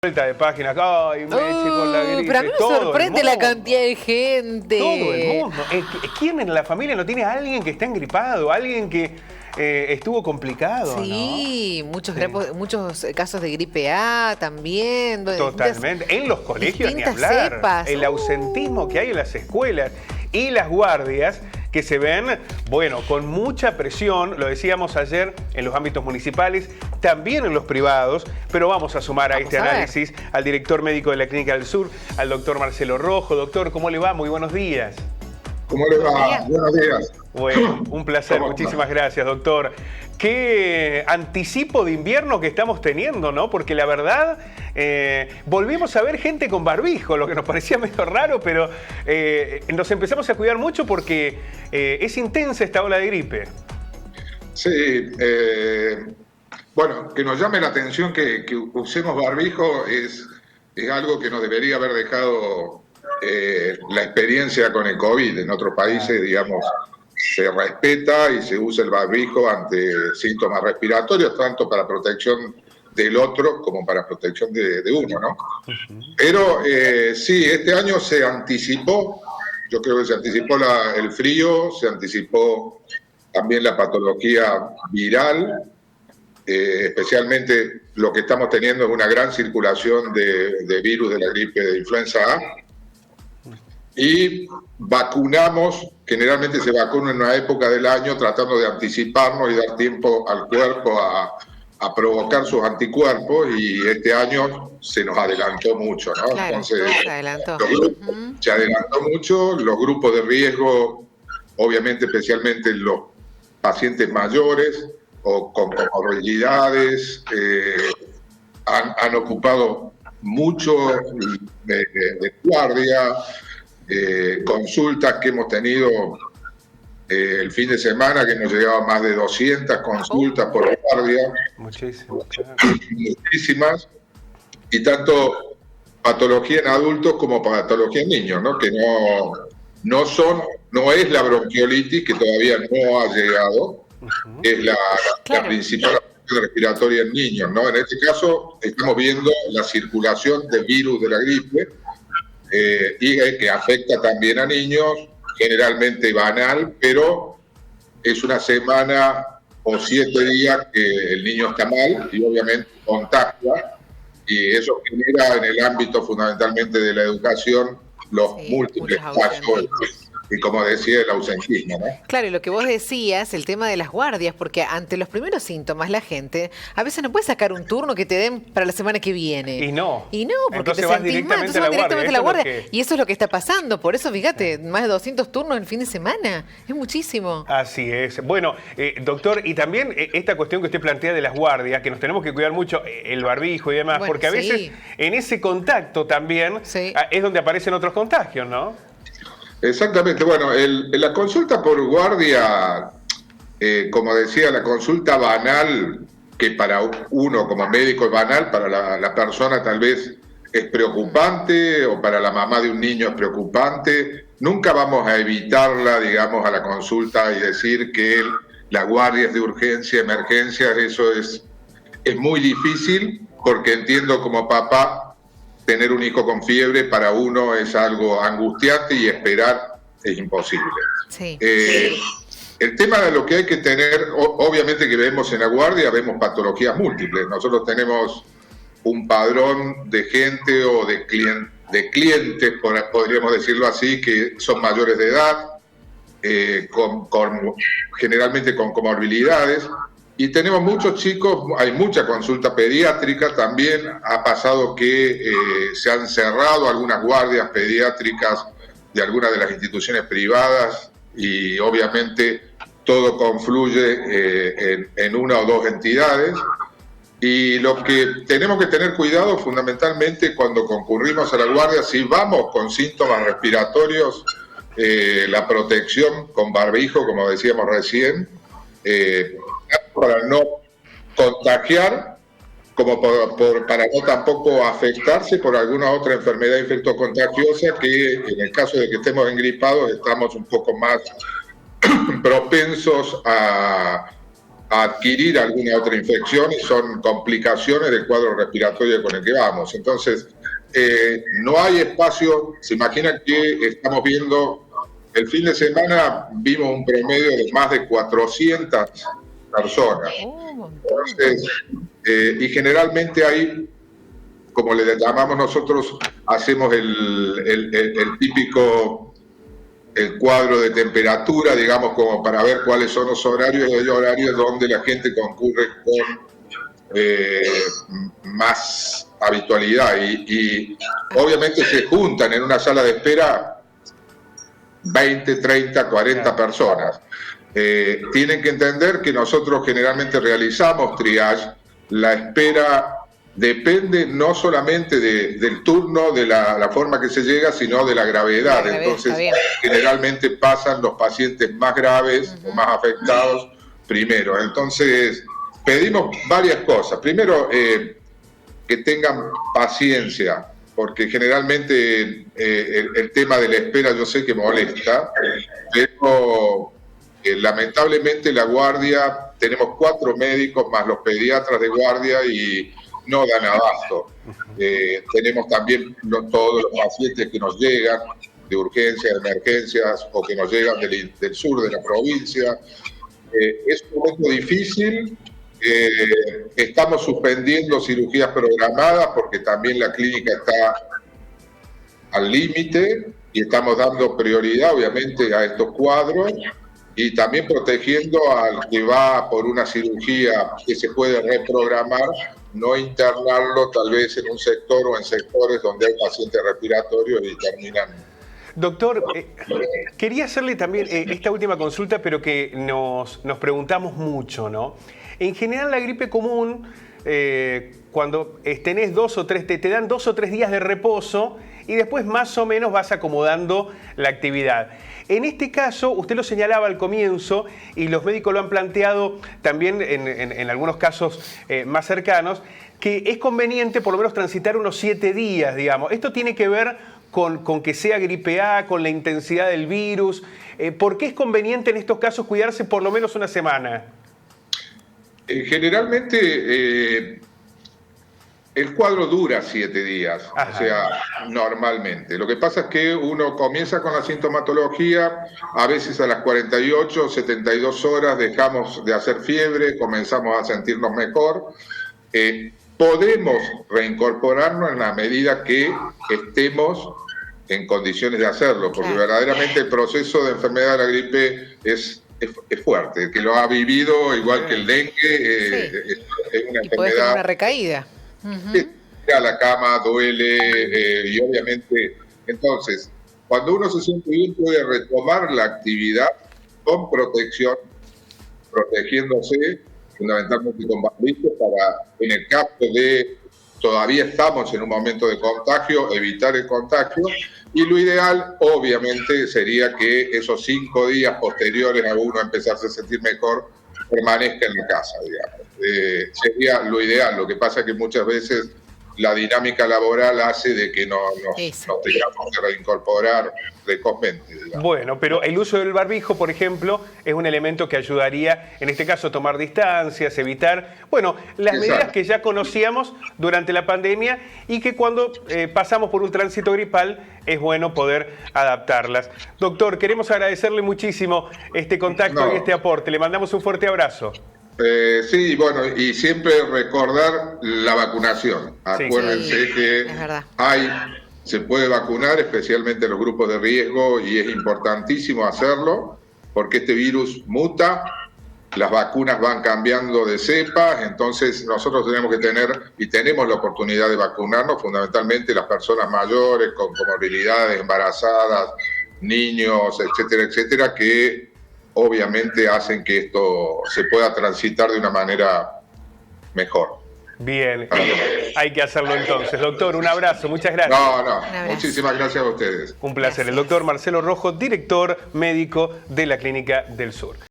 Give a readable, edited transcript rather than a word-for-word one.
Vuelta de página, ay, Meche con la gripe. Pero a mí me sorprende la cantidad de gente. Todo el mundo. ¿Quién en la familia no tiene a alguien que está engripado? Alguien que estuvo complicado, sí, ¿no? muchos casos de gripe A también. Totalmente. En los colegios ni hablar. Cepas. El ausentismo que hay en las escuelas y las guardias que se ven, bueno, con mucha presión, lo decíamos ayer, en los ámbitos municipales, también en los privados, pero vamos a sumar a este análisis al director médico de la Clínica del Sur, al doctor Marcelo Rojo. Doctor, ¿cómo le va? Muy buenos días. ¿Cómo le va? Buenos días. Bueno, un placer, muchísimas gracias, doctor. Qué anticipo de invierno que estamos teniendo, ¿no? Porque la verdad, volvimos a ver gente con barbijo, lo que nos parecía medio raro, pero nos empezamos a cuidar mucho porque es intensa esta ola de gripe. Sí, bueno, que nos llame la atención que usemos barbijo es algo que nos debería haber dejado la experiencia con el COVID. En otros países, digamos, se respeta y se usa el barbijo ante síntomas respiratorios, tanto para protección del otro como para protección de uno, ¿no? Pero sí, este año se anticipó, yo creo que se anticipó el frío, se anticipó también la patología viral, especialmente lo que estamos teniendo es una gran circulación de virus de la gripe de influenza A. Y vacunamos, generalmente se vacuna en una época del año tratando de anticiparnos y dar tiempo al cuerpo a provocar sus anticuerpos, y este año se nos adelantó mucho, ¿no? Claro, entonces se adelantó. Se adelantó mucho, los grupos de riesgo, obviamente especialmente los pacientes mayores o con comorbilidades, han ocupado mucho de guardia. Consultas que hemos tenido el fin de semana, que hemos llegado a más de 200 consultas por guardia. Muchísimas. Y tanto patología en adultos como patología en niños, ¿no? Que no es la bronquiolitis, que todavía no ha llegado, es la principal respiratoria en niños, ¿no? En este caso estamos viendo la circulación del virus de la gripe, y que afecta también a niños, generalmente banal, pero es una semana o 7 días que el niño está mal y obviamente contagia, y eso genera en el ámbito fundamentalmente de la educación los múltiples casos y, como decía, el ausentismo, ¿no? Claro, y lo que vos decías, el tema de las guardias, porque ante los primeros síntomas la gente a veces no puede sacar un turno que te den para la semana que viene. Y no, porque entonces te vas sentís mal, entonces vas directamente a la guardia. Y eso es lo que está pasando, por eso fíjate, más de 200 turnos en fin de semana, es muchísimo. Así es. Bueno, doctor, y también esta cuestión que usted plantea de las guardias, que nos tenemos que cuidar mucho, el barbijo y demás, bueno, porque a veces en ese contacto también es donde aparecen otros contagios, ¿no? Exactamente. Bueno, la consulta por guardia, como decía, la consulta banal, que para uno como médico es banal, para la persona tal vez es preocupante, o para la mamá de un niño es preocupante. Nunca vamos a evitarla, digamos, a la consulta y decir que la guardia es de urgencia, emergencia. Eso es muy difícil, porque entiendo como papá, tener un hijo con fiebre para uno es algo angustiante y esperar es imposible. Sí. El tema de lo que hay que tener, obviamente que vemos en la guardia, vemos patologías múltiples. Nosotros tenemos un padrón de gente o de clientes, podríamos decirlo así, que son mayores de edad, generalmente con comorbilidades. Y tenemos muchos chicos, hay mucha consulta pediátrica también. Ha pasado que se han cerrado algunas guardias pediátricas de algunas de las instituciones privadas, y obviamente todo confluye en una o dos entidades. Y lo que tenemos que tener cuidado fundamentalmente cuando concurrimos a la guardia, si vamos con síntomas respiratorios, la protección con barbijo, como decíamos recién, para no contagiar, como para no tampoco afectarse por alguna otra enfermedad infectocontagiosa, que en el caso de que estemos engripados estamos un poco más propensos a adquirir alguna otra infección y son complicaciones del cuadro respiratorio con el que vamos. Entonces, no hay espacio. Se imaginan que estamos viendo, el fin de semana vimos un promedio de más de 400 personas. Entonces, y generalmente hay, como le llamamos nosotros, hacemos el típico cuadro de temperatura, digamos, como para ver cuáles son los horarios, y hay horarios donde la gente concurre con más habitualidad y obviamente se juntan en una sala de espera 20, 30, 40 personas. Tienen que entender que nosotros generalmente realizamos triage. La espera depende no solamente del turno, de la forma que se llega, sino de la gravedad. Entonces, generalmente pasan los pacientes más graves o más afectados primero. Entonces, pedimos varias cosas. Primero, que tengan paciencia, porque generalmente el tema de la espera yo sé que molesta, pero lamentablemente la guardia, tenemos 4 médicos más los pediatras de guardia y no dan abasto. Tenemos también todos los pacientes que nos llegan de urgencias, de emergencias o que nos llegan del sur de la provincia. Es un momento difícil. Estamos suspendiendo cirugías programadas porque también la clínica está al límite y estamos dando prioridad obviamente a estos cuadros y también protegiendo al que va por una cirugía que se puede reprogramar, no internarlo tal vez en un sector o en sectores donde hay pacientes respiratorios y terminan. Doctor, quería hacerle también esta última consulta, pero que nos preguntamos mucho, ¿no? En general la gripe común, cuando tenés 2 o 3, te dan 2 o 3 días de reposo y después más o menos vas acomodando la actividad. En este caso, usted lo señalaba al comienzo y los médicos lo han planteado también en algunos casos más cercanos, que es conveniente por lo menos transitar unos 7 días, digamos. Esto tiene que ver con que sea gripe A, con la intensidad del virus. ¿Por qué es conveniente en estos casos cuidarse por lo menos una semana? Generalmente el cuadro dura 7 días, Ajá. O sea, normalmente. Lo que pasa es que uno comienza con la sintomatología, a veces a las 48, 72 horas dejamos de hacer fiebre, comenzamos a sentirnos mejor. Podemos reincorporarnos en la medida que estemos en condiciones de hacerlo, porque verdaderamente el proceso de enfermedad de la gripe es fuerte. El que lo ha vivido, igual que el dengue, es una enfermedad. Puede tener una recaída. Ir a la cama duele y obviamente, entonces, cuando uno se siente bien puede retomar la actividad con protección, protegiéndose fundamentalmente con barbijo para, en el caso de todavía estamos en un momento de contagio, evitar el contagio. Y lo ideal, obviamente, sería que esos 5 días posteriores a uno empezarse a sentir mejor, permanezca en la casa, digamos. Sería lo ideal. Lo que pasa es que muchas veces la dinámica laboral hace de que nos tengamos que reincorporar precozmente, digamos. Bueno, pero el uso del barbijo, por ejemplo, es un elemento que ayudaría, en este caso, a tomar distancias, evitar, bueno, las medidas que ya conocíamos durante la pandemia y que cuando pasamos por un tránsito gripal es bueno poder adaptarlas. Doctor, queremos agradecerle muchísimo este contacto y este aporte. Le mandamos un fuerte abrazo. Sí, bueno, y siempre recordar la vacunación. Acuérdense que se puede vacunar, especialmente los grupos de riesgo, y es importantísimo hacerlo, porque este virus muta, las vacunas van cambiando de cepas, entonces nosotros tenemos que tener, y tenemos la oportunidad de vacunarnos, fundamentalmente las personas mayores, con comorbilidades, embarazadas, niños, etcétera, etcétera, que obviamente hacen que esto se pueda transitar de una manera mejor. Bien, hay que hacerlo entonces. Doctor, un abrazo, muchas gracias. Muchísimas gracias a ustedes. Un placer. El doctor Marcelo Rojo, director médico de la Clínica del Sur.